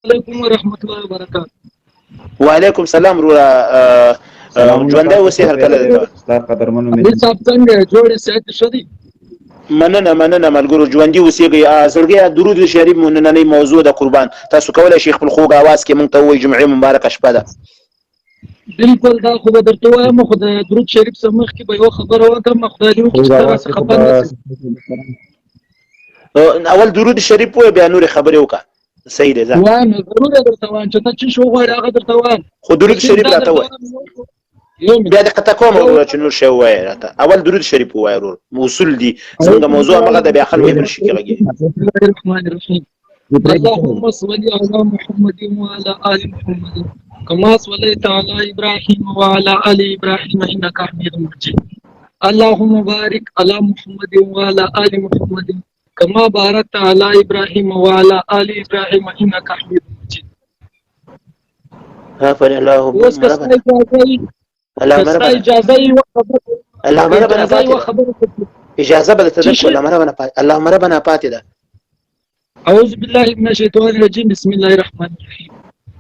علیکم ورحمۃ اللہ وبرکاتہ. وعلیکم السلام وروره ژوندی اوسې هرکله دی ستا قدرمنو امیر صاحب څنګه جوړې صحت ښه دي؟ مننه ملګرو ژوندي اوسېږئ. زړګیه درود شریف مو نننۍ موضوع د قربان تاسو کولی شئ خپل خوږ اواز کې موږ ته ووایئ جمعې مبارکه شپه ده. بالکل دا خو به درته وایم، خو د درود شریف څخه مخکې به یوه خبره وکړم. خدای دې وکړي چې ته راڅخه خفه نه شې. اول درود شریف ووایه بیا نورې خبرې وکړه. صحیح دی ځه وایم ضرور درته وایم چې ته چې شی وغواړې هغه درته وایم، خو درود شریف راته ووایه. بیا دې قطع کوم وروره چې نور شی ووایه راته. اول درود شریف ووایه ورور، اصول دي زموږ موضوع همغه ده، بیا خلک بل شي کې غږېږي. بسم الله الرحمن الرحیم. اللهم صل على محمد وعلى آل محمد كما صليت على إبراهيم وعلى آل إبراهيم إنك حميد مجيد. اللهم بارك على محمد وعلى آل محمد كما باركت على إبراهيم وعلى آل إبراهيم إنك حميد مجيد. غفر الله اوس که ستا اجازه یې اجازه به درته درکړو. اللهم ربنا پاتې ده. أعوذ بالله من الشيطان الرجيم. بسم الله الرحمن الرحيم.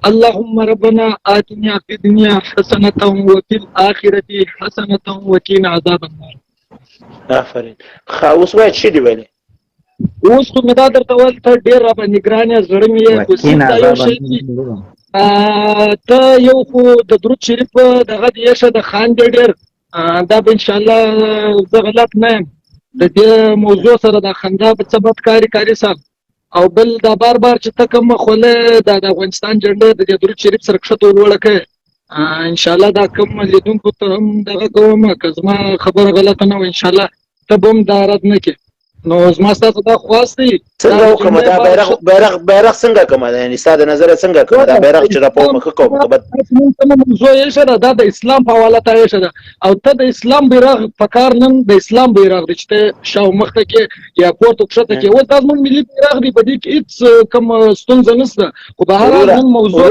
اللهم ربنا آتنا في الدنيا حسنة وفي الآخرة حسنة وقنا عذاب النار. آفرین. اوس وایه څه دي ویلې؟ اوس خو مې دا درته ویل ته ډېر راباندې ګران یې، زړه مې یې کوسید. دا یو شی دي ته یو خو د درود شریف دغه دې ښه د خان دی ډېر، دا به انشاءالله زه غلط نه یم د دې موضوع سره د خندا په څه بد کاري صاحب. او بل دا بار چې ته کومه خوله د افغانستان جنډه د دې درود شریف سره کښته ورولړه کړې، انشاءالله دا کوم لیدونکو ته هم دغه کوم که زما خبره غلطه نه وه انشاءالله ته به هم دا رد نه کړې. نو زما ستاسو دا خواست دی څنګه وکړم دا بیرغ څنګه کوم ده، یعنې ستا د نظره څنګه کوم دا بیرغ چې راپوم ښه کوم موضوع یې ښه ده، دا د اسلام په حواله ته یې ښه ده. او ته د اسلام بیرغ په کار نن د اسلام بیرغ دی چې ته شاو مخته کې یا پورته کښته کې، اوس دا زموږ ملي بیرغ دی، په دې کې هېڅ کوم ستونزه نشته. خو به هر حال نن موضوع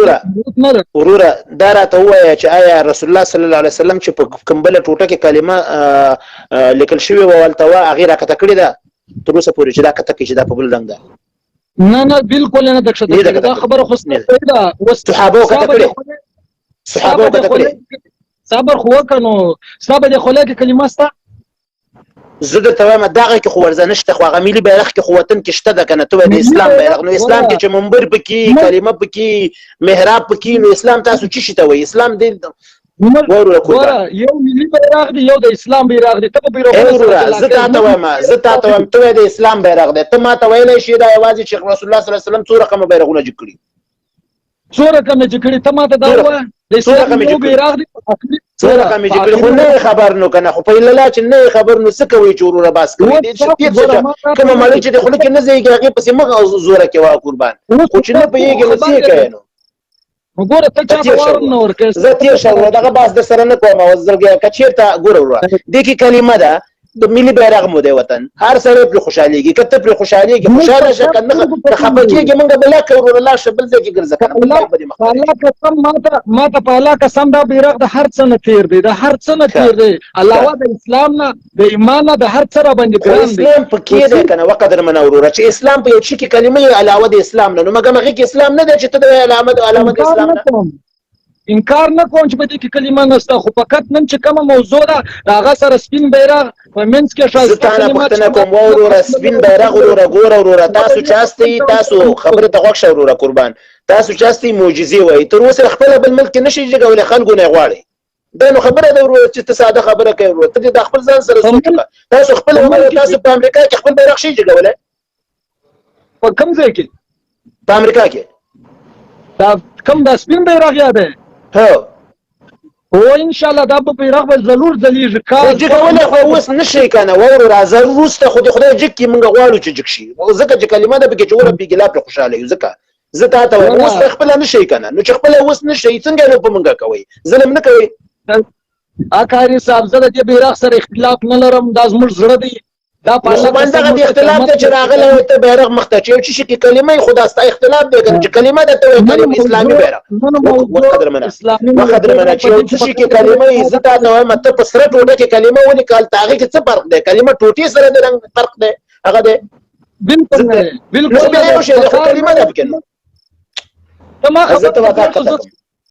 نه ده. وروره دا راته ووایه چې آیا رسول الله صلی الله علیه وسلم چې په کوم بله ټوټه کې کلمه لیکل شوې وه هلته وه هغې راکښته کړې ده تر اوسه پورې چې دا کښته کړي چې دا په بل رنګ ده؟ نه بالکل نه ده کښته کړې. دا خبره خو صحیح ده. اوس صحابو کښته کړې، صحابو کښته کړې. صبر خو وکړه نو ستا به دې خوله کې کلمه سته؟ زه درته وایم دغه کې خو ورځه نشته، خو هغه ملي بیرغ کې خو وطن کې شته ده که نه. ته وایې د اسلام بیرغ، نو اسلام کې چې منبر پکې کلمه پکې محراب پکې، نو اسلام تاسو څه شي ته وایي؟ اسلام دې ګوره یو ملي بیرغ دی، یو د اسلام بیرغ دی. ته په بیرغونه زه تاته وایم ته وایې د اسلام بیرغ دی، ته ماته ویلی شي دا یوازې چې رسول الله صلی الله علیه وسلم څو رقمه بیرغونه جګ کړي، څو رقمه جګ کړي. ته ماته دا ووایه د اسلام یو بیرغ دی، څو رقمه جګ کړي. خو نه یې خبر نو که نه، خو په الله چې نه یې خبر نو څه کوئ چې وروره باس کوئ؟ کومه مړۍ چې د خولې کې نه ځایږي هغې پسې مه زوره کې وه قربان، خو چې نه پوهېږي نو څه یې کوې نو؟ ګوره ته چا ته وارم نه ورکوې. زه تېر شه وروره دغه بحث در سره نه کوم. اوس زړګیه که چېرته ګوره وروره دې کې کلمه ده د ملي بیرغ مو دی وطن، هر سړی پرې خوشحالېږي. که ته پرې خوشحالېږي خوشحاله شه، که خفه کېږي موږ به لاکه وروره لاړ شه بل ځای کې ګرځه که نه. ماته په الله قسم دا بیرغ د هر څه نه تېر دی، د هر څه نه تېر دی، علاوه د اسلام نه د ایمان نه د هر څه راباندې ګران دی. اسلام پکې دی که نه وقدر منه وروره چې اسلام په یو شي کې کلمه یې علاوه د اسلام نه، نو مګر هغې کې اسلام نه دی چې ته د علامه د اسلام نه انکار نه کوم چې په دې کې کلمه نشته. خو فقط نن چې کومه موضوع ده د هغه سره سپین بیرغ په منځ کې زه تانه پوښتنه کوم وروره سپین بیرغ وروره ګوره وروره تاسو چاستئ، تاسو خبرې ته غوږ شه وروره قربان، تاسو چاستئ معجزې وایي، تر اوسه خپله بل ملک کې نه شئ جګولی، خلکو نه یې غواړئ. دا نو خبره ده وروره چې ته ساده خبره کوې وروره، ته د خپل ځان سره سوچ وکړه. تاسو خپله تاسو په امریکا کې خپل بیرغ شئ جګولی؟ په کوم ځای کې؟ په امریکا کې دا کوم دا سپین بیرغ یاده؟ هو ان شاء الله دا به بیرغ به ضرور ځلیږي. جګولی خو اوس نه شئ که نه وروره، ضرور وروسته خو د خدای جګ کړي موږ غواړو چې جګ شي، ځکه چې کلمه ده پکې چې ولمبېږي لا پرې خوشحاله یو. ځکه زه تا ته وایم اوس به خپله نه شئ که نه، نو چې خپله اوس نه شئ څنګه نو په موږ کوئ؟ ظلم نه کوئ؟ کاري صاحب زه د دې بیرغ سره اختلاف نه لرم، دا زموږ زړه دی. دا خو دغه د اختلاف دی چې راغلی وي ته بیرغ مخته چې یو څه شي کې کلمه یې خو دا ستا اختلاف دی که نه چې کلمه ده ته وایې کلمه اسلامي بیرغ وقدر منه چې یو څه شي کې کلمه یې زه تا ته وایم ته په سره ټوټه کې کلمه ولیکه هلته هغې کې څه فرق دی؟ کلمه ټوټې سره د رنګ فرق دی هغه دی. بالکل نو بیا یو شی دی خو کلمه ده پکې نو زما زه ته خبره وکړه